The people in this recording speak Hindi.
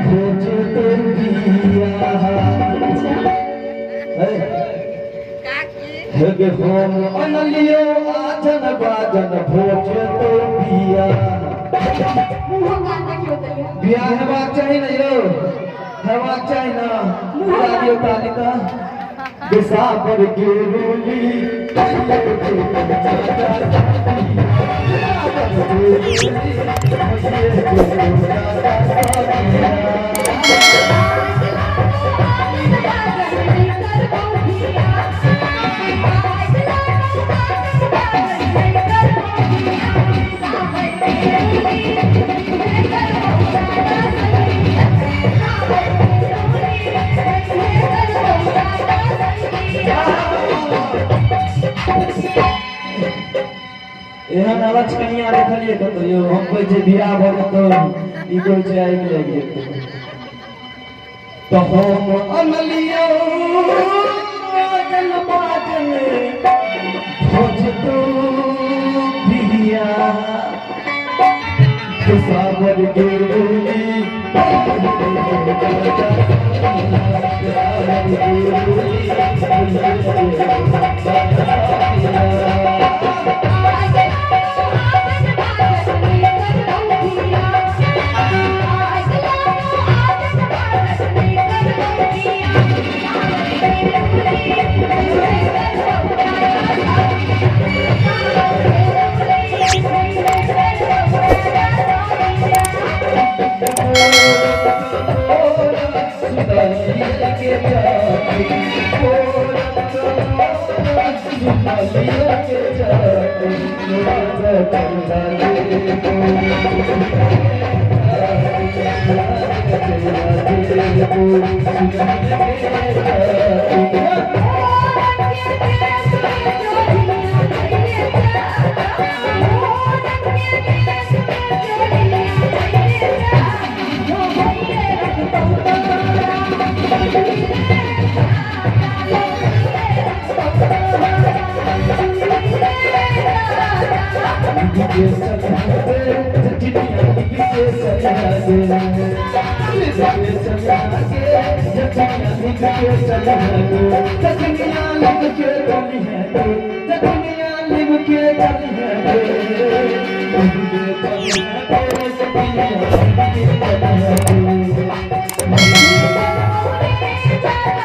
खोज तो पिया हे हम अनलियो आजन बाजन खोज तो पिया बियाह हेबाक चाही न यो हेबाक चाही न मुदा दियो तालिका बिसापर के रूली एहन अलग कनिया देखलिए कतो यो हम कोइ जे बियाह भ जेतो ई कोइ जे आइ ले जेतो तो हम अमलियो जन बाजन खोज तो पिया सावर गिरली